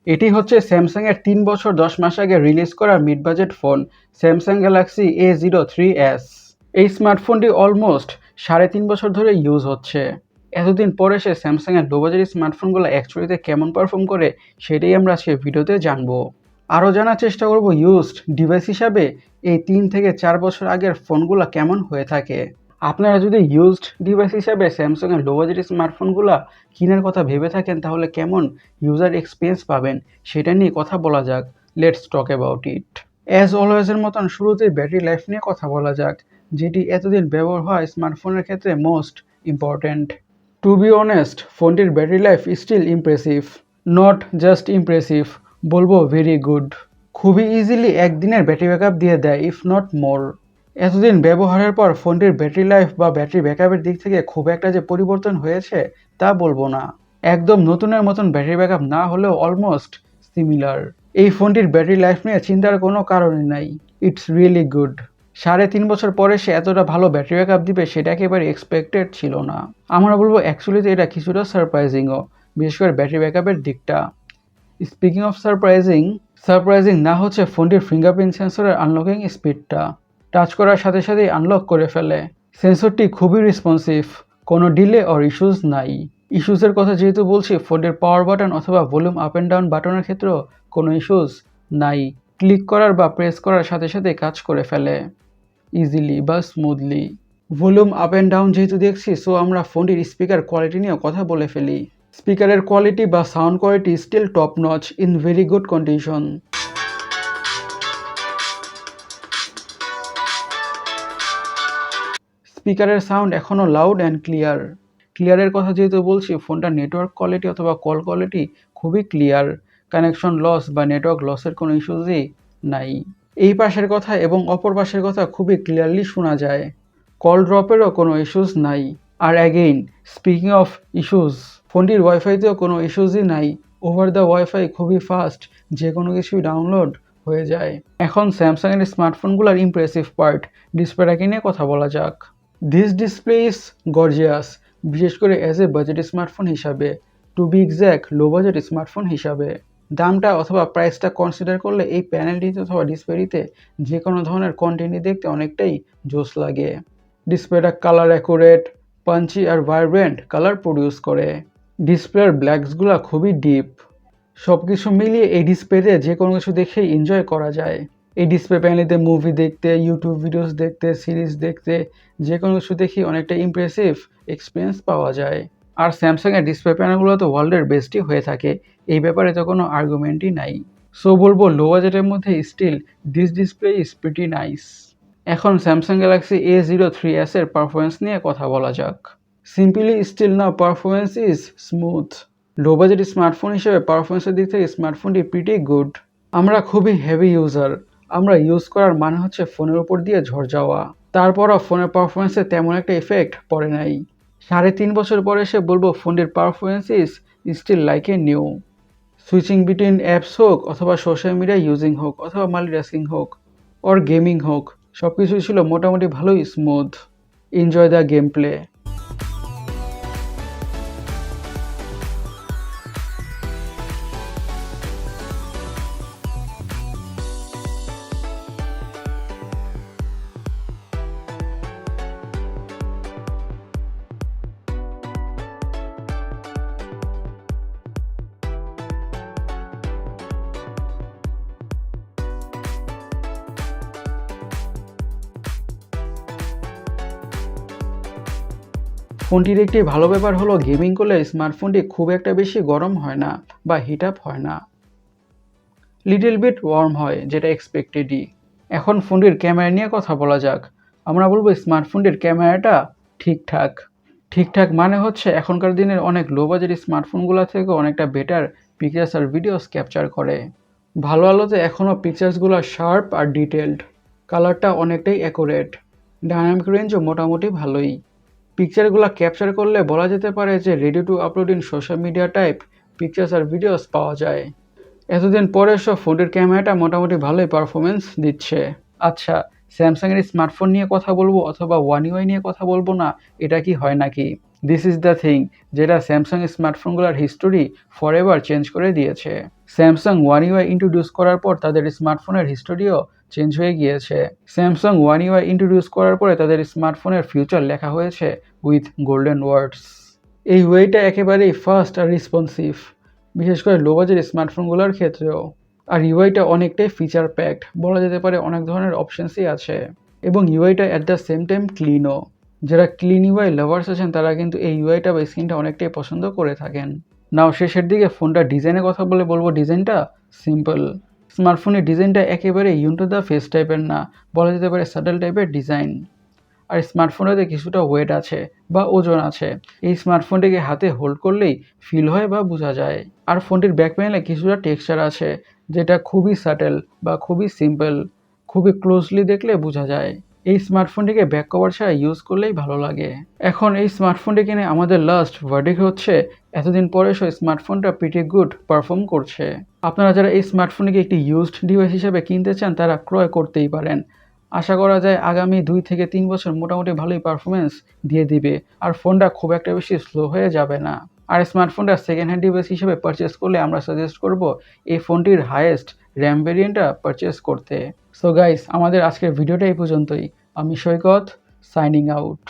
এটি হচ্ছে স্যামসাংয়ের 3 বছর 10 মাস আগে রিলিজ করা mid budget phone Samsung Galaxy A03s। এই স্মার্টফোনটি অলমোস্ট 3.5 বছর ধরে ইউজ হচ্ছে। এতদিন পরে সে স্যামসাংয়ের লো বাজেট স্মার্টফোনগুলো অ্যাকচুয়ালিতে কেমন পারফর্ম করে সেটাই আমরা আজকে ভিডিওতে জানবো। আরও জানার চেষ্টা করব ইউজড ডিভাইস হিসাবে এই 3 থেকে 4 বছর আগের ফোনগুলো কেমন হয়ে থাকে। আপনারা যদি ইউজড ডিভাইস হিসাবে স্যামসাংয়ের লো বাজেট স্মার্টফোনগুলো কেনার কথা ভেবে থাকেন তাহলে কেমন ইউজার এক্সপিরিয়েন্স পাবেন সেটা নিয়ে কথা বলা যাক। Let's talk about it. As অলওয়েজের মতন শুরুতেই ব্যাটারি লাইফ নিয়ে কথা বলা যাক, যেটি এতদিন ব্যবহার হয় স্মার্টফোনের ক্ষেত্রে most important. To be honest, ফোনটির battery life still impressive. Not just impressive, বলবো ভেরি গুড। খুবই ইজিলি একদিনের ব্যাটারি ব্যাকআপ দিয়ে দেয়, ইফ নট মোর। এতদিন ব্যবহারের পর ফোনটির ব্যাটারি লাইফ বা ব্যাটারি ব্যাকআপের দিক থেকে খুব একটা যে পরিবর্তন হয়েছে তা বলবো না। একদম নতুনের মতন ব্যাটারি ব্যাকআপ না হলেও অলমোস্ট সিমিলার। এই ফোনটির ব্যাটারি লাইফ নিয়ে চিন্তার কোনো কারণই নাই। It's really good. 3.5 বছর পরে সে এতটা ভালো ব্যাটারি ব্যাকআপ দিবে সেটা একেবারে এক্সপেক্টেড ছিল না। আমরা বলবো অ্যাকচুয়ালিতে এটা কিছুটা সারপ্রাইজিংও, বিশেষ করে ব্যাটারি ব্যাকআপের দিকটা। স্পিকিং অফ সারপ্রাইজিং না হচ্ছে ফোনটির ফিঙ্গারপ্রিন্ট সেন্সরের আনলকিং স্পিডটা। টাচ করার সাথে সাথেই আনলক করে ফেলে। সেন্সরটি খুবই রেসপন্সিভ, কোনো ডিলে অর ইস্যুস নাই। ইস্যুসের কথা যেহেতু বলছি, ফোনের পাওয়ার বাটন অথবা ভলিউম আপ অ্যান্ড ডাউন বাটনের ক্ষেত্রেও কোনো ইস্যুস নাই। ক্লিক করার বা প্রেস করার সাথে সাথে কাজ করে ফেলে ইজিলি বা smoothly. Volume up and down যেহেতু দেখছি, সো আমরা ফোনটির স্পিকার কোয়ালিটি নিয়েও কথা বলে ফেলি। স্পিকারের কোয়ালিটি বা sound quality still top notch, in very good condition. স্পিকারের সাউন্ড এখনও লাউড অ্যান্ড ক্লিয়ার। ক্লিয়ারের কথা যেহেতু বলছি, ফোনটার নেটওয়ার্ক কোয়ালিটি অথবা কল কোয়ালিটি খুবই ক্লিয়ার। কানেকশন লস বা নেটওয়ার্ক লসের কোনো ইস্যুসই নাই। এই পাশের কথা এবং অপর পাশের কথা খুবই ক্লিয়ারলি শোনা যায়। কল ড্রপেরও কোনো ইস্যুস নাই। আর অ্যাগেইন, স্পিকিং অফ ইস্যুস, ফোনটির ওয়াইফাইতেও কোনো ইস্যুসই নাই। ওভার দ্য ওয়াইফাই খুবই ফাস্ট, যে কোনো কিছুই ডাউনলোড হয়ে যায়। এখন স্যামসাংয়ের স্মার্টফোনগুলোর ইমপ্রেসিভ পার্ট, ডিসপ্লেটাকে নিয়ে কথা বলা যাক। দিস ডিসপ্লে ইজ গর্জিয়াস, বিশেষ করে অ্যাজ এ বাজেট স্মার্টফোন হিসাবে, to be exact low budget smartphone হিসাবে। দামটা অথবা প্রাইসটা কনসিডার করলে এই প্যানেলটিতে অথবা ডিসপ্লেটিতে যে কোনো ধরনের কন্টেন্টই দেখতে অনেকটাই জোস লাগে। ডিসপ্লেটা কালার অ্যাকুরেট, পাঞ্চি আর ভাইব্রেন্ট কালার প্রডিউস করে। ডিসপ্লের ব্ল্যাকসগুলো খুবই ডিপ। সব কিছু মিলিয়ে এই ডিসপ্লেতে যে কোনো কিছু দেখেই এনজয় করা যায়। এই ডিসপ্লে প্যানেলেতে মুভি দেখতে, ইউটিউব ভিডিওস দেখতে, সিরিজ দেখতে, যে কোনো কিছু দেখি অনেকটা ইমপ্রেসিভ এক্সপিরিয়েন্স পাওয়া যায়। আর স্যামসাংয়ের ডিসপ্লে প্যানেলগুলো তো ওয়ার্ল্ডের বেস্টই হয়ে থাকে, এই ব্যাপারে তো কোনো আর্গুমেন্টই নাই। সো বলবো লো বাজেটের মধ্যে still this display is pretty nice. এখন স্যামসাং গ্যালাক্সি A03s এর পারফরমেন্স নিয়ে কথা বলা যাক। Simply still now performance is smooth. Low budget smartphone হিসেবে পারফরমেন্সের দিক থেকে স্মার্টফোনটি প্রিটি গুড। আমরা খুবই হেভি ইউজার, আমরা ইউজ করার মানে হচ্ছে ফোনের উপর দিয়ে ঝড় যাওয়া। তারপরও ফোনের পারফরমেন্সে তেমন একটা এফেক্ট পড়ে নাই। 3.5 বছর পরে এসে বলবো ফোনটির performance is still like a new. Switching between apps হোক অথবা সোশ্যাল মিডিয়া ইউজিং হোক অথবা মাল্টিটাস্কিং হোক অর গেমিং হোক, সব কিছুই ছিল মোটামুটি ভালোই smooth. Enjoy the game play. ফোনটির একটি ভালো ব্যাপার হলো গেমিং করলে স্মার্টফোনটি খুব একটা বেশি গরম হয় না বা হিট আপ হয় না, লিটল বিট ওয়ার্ম হয়, যেটা এক্সপেক্টেডই। এখন ফোনটির ক্যামেরা নিয়ে কথা বলা যাক। আমরা বলবো স্মার্টফোনটির ক্যামেরাটা ঠিকঠাক। ঠিকঠাক মানে হচ্ছে এখনকার দিনের অনেক লো বাজেট স্মার্টফোনগুলো থেকে অনেকটা বেটার পিকচার্স আর ভিডিওস ক্যাপচার করে। ভালো আলোতে এখনও পিকচার্সগুলো শার্প আর ডিটেলড। কালারটা অনেকটাই অ্যাকুরেট। ডাইনামিক রেঞ্জও মোটামুটি ভালোই। পিকচারগুলো ক্যাপচার করলে বলা যেতে পারে যে ready to upload in social media type pictures আর ভিডিওস পাওয়া যায়। এতদিন পরে সব ফোনের ক্যামেরাটা মোটামুটি ভালোই পারফরমেন্স দিচ্ছে। আচ্ছা, স্যামসাংয়ের স্মার্টফোন নিয়ে কথা বলবো অথবা ওয়ান ইউআই নিয়ে কথা বলবো না, এটা কি হয় নাকি? দিস ইজ দ্য থিং, যেটা স্যামসাং স্মার্টফোনগুলোর হিস্টোরি ফরএভার চেঞ্জ করে দিয়েছে। স্যামসাং ওয়ান ইউআই ইন্ট্রোডিউস করার পর তাদের স্মার্টফোনের হিস্টোরিও চেঞ্জ হয়ে গিয়েছে। স্যামসাং ওয়ান ইউআই ইন্ট্রোডিউস করার পরে তাদের স্মার্টফোনের ফিউচার লেখা হয়েছে উইথ গোল্ডেন ওয়ার্ডস। এই ওয়েটা একেবারেই ফাস্ট আর রেসপন্সিভ, বিশেষ করে লো বাজেট স্মার্টফোনগুলোর ক্ষেত্রেও। আর ইউআইটা অনেকটাই ফিচার প্যাকড, বলা যেতে পারে অনেক ধরনের অপশনসই আছে। এবং ইউআইটা অ্যাট দ্য সেম টাইম ক্লিনও। যারা ক্লিন ইউআই লাভার্স আছেন তারা কিন্তু এই ইউআইটা বা স্ক্রিনটা অনেকটাই পছন্দ করে থাকেন। নাও শেষের দিকে ফোনটা ডিজাইনের কথা বলবো ডিজাইনটা সিম্পল। স্মার্টফোনের ডিজাইনটা একেবারে ইউন টু দ্য ফেস টাইপের না, বলা যেতে পারে স্যাডেল টাইপের ডিজাইন। আর স্মার্টফোনটাতে কিছুটা ওয়েট আছে বা ওজন আছে। এই স্মার্টফোনটিকে হাতে হোল্ড করলেই ফিল হয় বা বোঝা যায়। আর ফোনটির ব্যাক প্যানেলে কিছুটা টেক্সচার আছে, যেটা খুবই সাটেল বা খুবই সিম্পল, খুবই ক্লোজলি দেখলে বোঝা যায়। এই স্মার্টফোনটিকে ব্যাক কভার ছাড়া ইউজ করলেই ভালো লাগে। এখন এই স্মার্টফোনটি কিনে আমাদের লাস্ট ভার্ডিক্ট হচ্ছে, এতদিন পরে এসে স্মার্টফোনটা প্রিটি গুড পারফর্ম করছে। আপনারা যারা এই স্মার্টফোনটিকে একটি ইউজড ডিভাইস হিসেবে কিনতে চান তারা ক্রয় করতেই পারেন। আশা করা যায় আগামী 2 থেকে 3 বছর মোটামুটি ভালোই পারফরমেন্স দিয়ে দিবে, আর ফোনটা খুব একটা বেশি স্লো হয়ে যাবে না। আর স্মার্টফোনটা সেকেন্ড হ্যান্ড ডিভাইস হিসেবে পারচেস করলে আমরা সাজেস্ট করব এই ফোনটির হাইয়েস্ট র্যাম ভেরিয়েন্টটা পারচেস করতে। সো গাইস, আমাদের আজকের ভিডিওটা এই পর্যন্তই। আমি সৈকত, সাইনিং আউট।